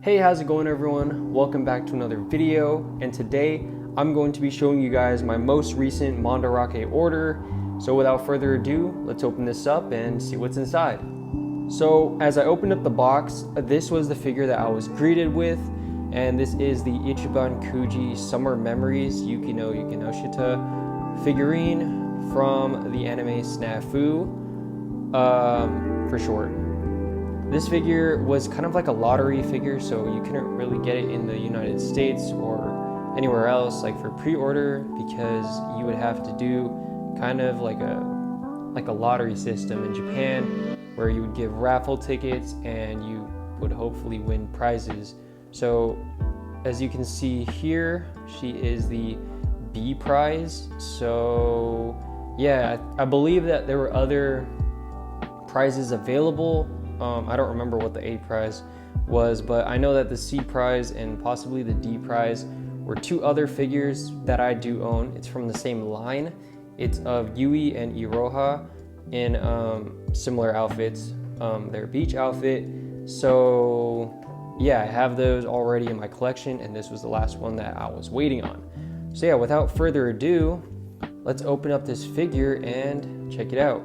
Hey, how's it going everyone? Welcome back to another video, and today I'm going to be showing you guys my most recent Mandarake order. So without further ado, let's open this up and see what's inside. So as I opened up the box, this was the figure that I was greeted with, and this is the Ichiban Kuji Summer Memories Yukino Yukinoshita figurine from the anime Snafu, for short. This figure was kind of like a lottery figure, so you couldn't really get it in the United States or anywhere else, like for pre-order, because you would have to do kind of like a lottery system in Japan, where you would give raffle tickets and you would hopefully win prizes. So as you can see here, she is the B prize. So yeah, I believe that there were other prizes available. I don't remember what the A prize was, but I know that the C prize and possibly the D prize were two other figures that I do own. It's from the same line. It's of Yui and Iroha in similar outfits, their beach outfit. So yeah, I have those already in my collection, and this was the last one that I was waiting on. So yeah, without further ado, let's open up this figure and check it out.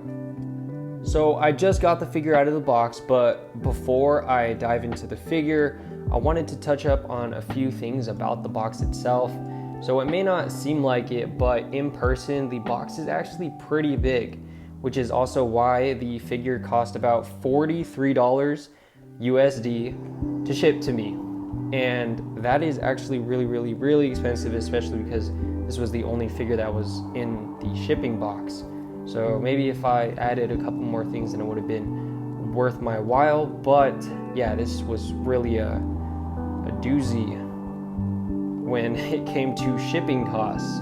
So I just got the figure out of the box, but before I dive into the figure, I wanted to touch up on a few things about the box itself. So it may not seem like it, but in person, the box is actually pretty big, which is also why the figure cost about $43 USD to ship to me. And that is actually really expensive, especially because this was the only figure that was in the shipping box. So maybe if I added a couple more things, then it would have been worth my while. But yeah, this was really a doozy when it came to shipping costs.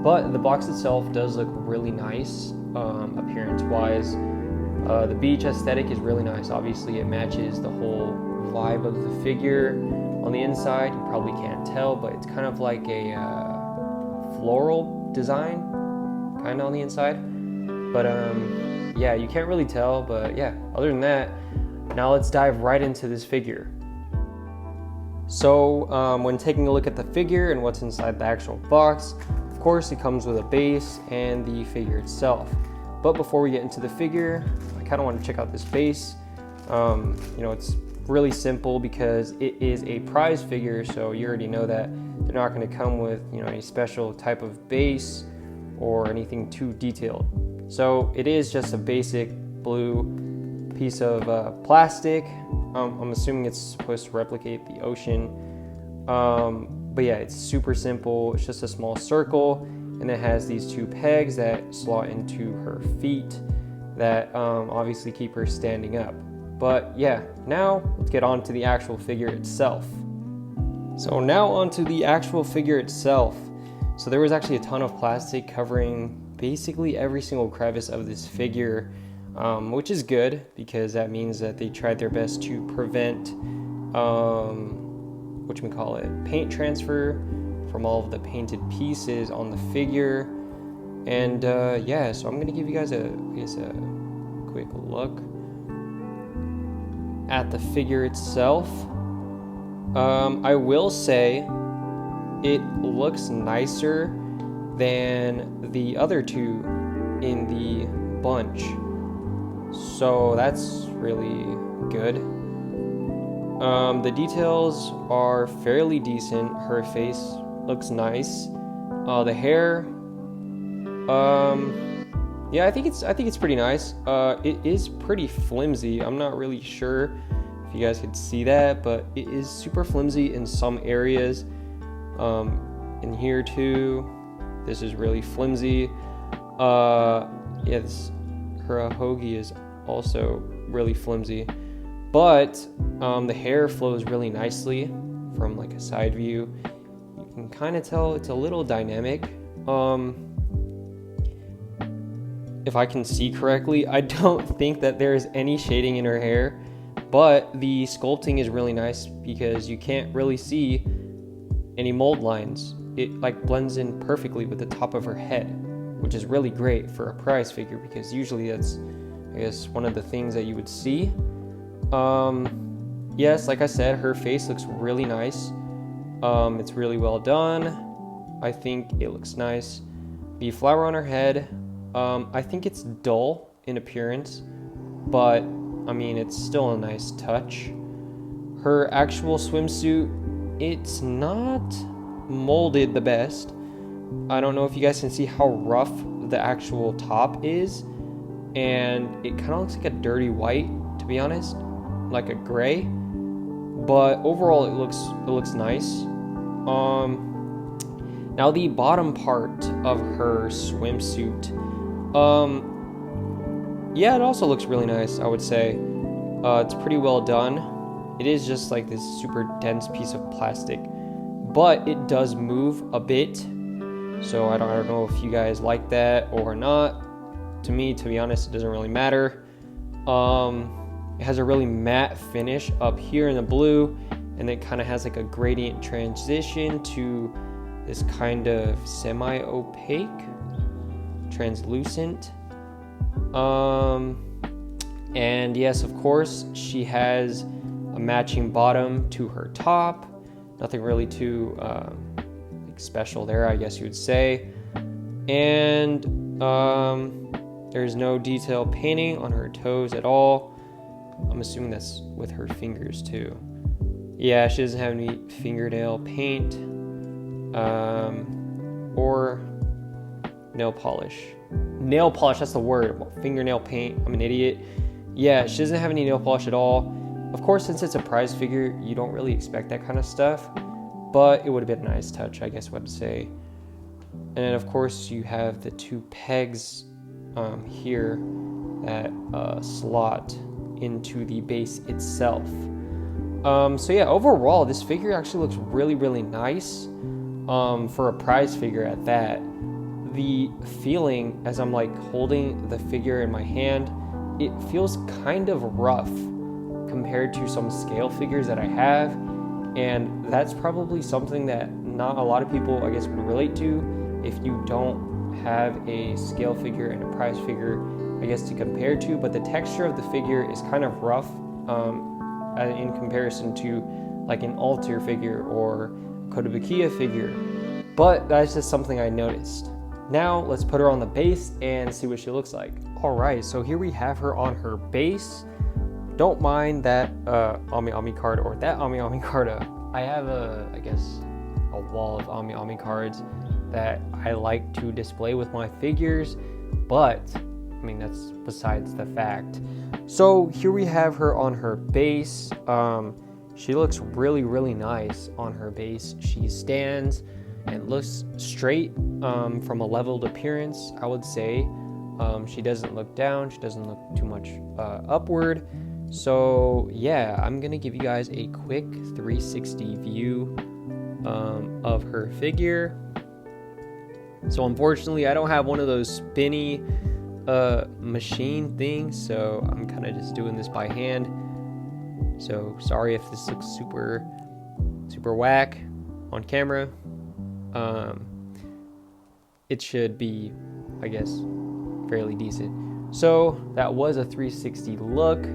But the box itself does look really nice, appearance-wise. The beach aesthetic is really nice. Obviously, it matches the whole vibe of the figure. On the inside, you probably can't tell, but it's kind of like a floral design, kind of on the inside. But yeah, you can't really tell, but yeah, other than that, now let's dive right into this figure. So when taking a look at the figure and what's inside the actual box, of course it comes with a base and the figure itself. But before we get into the figure, I kind of want to check out this base. It's really simple because it is a prize figure, so you already know that they're not going to come with any special type of base or anything too detailed. So it is just a basic blue piece of plastic. I'm assuming it's supposed to replicate the ocean. But yeah, it's super simple. It's just a small circle, and it has these two pegs that slot into her feet that obviously keep her standing up. But yeah, now let's get on to the actual figure itself. So now onto the actual figure itself. So there was actually a ton of plastic covering basically every single crevice of this figure, which is good because that means that they tried their best to prevent paint transfer from all of the painted pieces on the figure. And yeah, so I'm gonna give you guys a quick look at the figure itself. I will say it looks nicer than the other two in the bunch, so that's really good. The details are fairly decent. Her face looks nice. The hair, yeah, I think it's pretty nice. It is pretty flimsy. I'm not really sure if you guys could see that, but it is super flimsy in some areas. In here too, this is really flimsy. Her hoagie is also really flimsy, but the hair flows really nicely from like a side view. You can kind of tell it's a little dynamic. If I can see correctly, I don't think that there is any shading in her hair, but the sculpting is really nice because you can't really see any mold lines. It like blends in perfectly with the top of her head, which is really great for a prize figure because usually that's, I guess, one of the things that you would see. yes, like I said, her face looks really nice. It's really well done. I think it looks nice. The flower on her head, I think it's dull in appearance, but I mean, it's still a nice touch. Her actual swimsuit, it's not molded the best. I don't know if you guys can see how rough the actual top is, and it kind of looks like a dirty white, to be honest, like a gray. But overall, it looks nice. Now the bottom part of her swimsuit, yeah, it also looks really nice, I would say. It's pretty well done. It is just like this super dense piece of plastic, but it does move a bit. So I don't know if you guys like that or not. To me, to be honest, it doesn't really matter. It has a really matte finish up here in the blue, and it kind of has like a gradient transition to this kind of semi-opaque, translucent. And yes, of course, she has a matching bottom to her top. Nothing really too like special there, I guess you would say. And there's no detail painting on her toes at all. I'm assuming that's with her fingers too. Yeah, she doesn't have any fingernail paint or nail polish. Nail polish, that's the word. Fingernail paint, I'm an idiot. Yeah, she doesn't have any nail polish at all. Of course, since it's a prize figure, you don't really expect that kind of stuff, but it would have been a nice touch, I guess I would say. And then of course you have the two pegs here that slot into the base itself. So yeah, overall, this figure actually looks really, really nice for a prize figure at that. The feeling as I'm like holding the figure in my hand, it feels kind of rough compared to some scale figures that I have, and that's probably something that not a lot of people, I guess, would relate to if you don't have a scale figure and a prize figure, I guess, to compare to. But the texture of the figure is kind of rough in comparison to like an altar figure or Kotobukiya figure, but that's just something I noticed. Now let's put her on the base and see what she looks like. All right, so here we have her on her base. Don't mind that Ami Ami card or that Ami Ami card. I have I guess a wall of Ami Ami cards that I like to display with my figures, but I mean, that's besides the fact. So here we have her on her base. She looks really, really nice on her base. She stands and looks straight from a leveled appearance, I would say. She doesn't look down. She doesn't look too much upward. So yeah, I'm gonna give you guys a quick 360 view of her figure. So unfortunately, I don't have one of those spinny machine things, so I'm kind of just doing this by hand. So sorry if this looks super whack on camera. It should be, I guess, fairly decent. So that was a 360 look.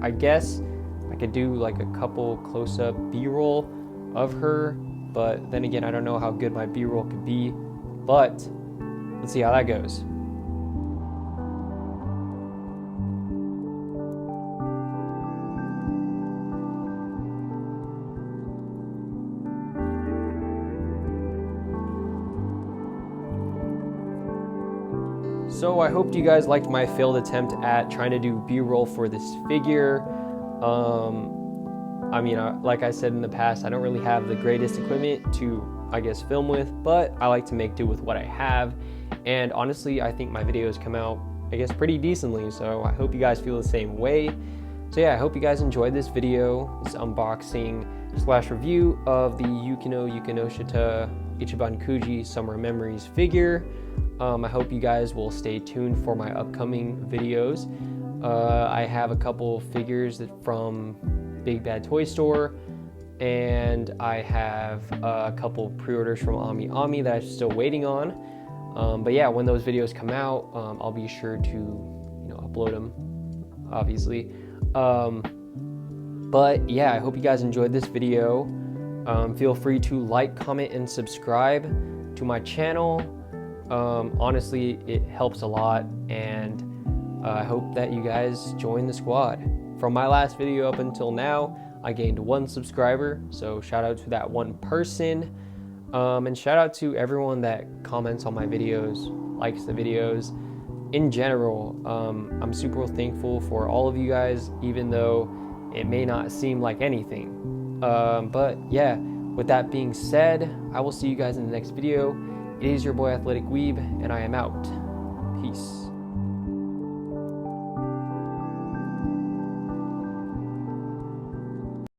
I guess I could do like a couple close-up B-roll of her, but then again, I don't know how good my B-roll could be, but let's see how that goes. So I hope you guys liked my failed attempt at trying to do B-roll for this figure. I mean, like I said in the past, I don't really have the greatest equipment to, I guess, film with, but I like to make do with what I have. And honestly, I think my videos come out, I guess, pretty decently. So I hope you guys feel the same way. So yeah, I hope you guys enjoyed this video, this unboxing / review of the Yukino Yukinoshita Ichiban Kuji Summer Memories figure. I hope you guys will stay tuned for my upcoming videos. I have a couple figures from Big Bad Toy Store, and I have a couple pre-orders from Ami Ami that I'm still waiting on. But yeah, when those videos come out, I'll be sure to upload them, obviously. But yeah, I hope you guys enjoyed this video. Feel free to like, comment, and subscribe to my channel. Honestly, it helps a lot, and I hope that you guys join the squad. From my last video up until now, I gained 1 subscriber, so shout out to that 1 person. And shout out to everyone that comments on my videos, likes the videos. In general, I'm super thankful for all of you guys, even though it may not seem like anything. But yeah, with that being said, I will see you guys in the next video. It is your boy Athletic Weeb, and I am out. Peace.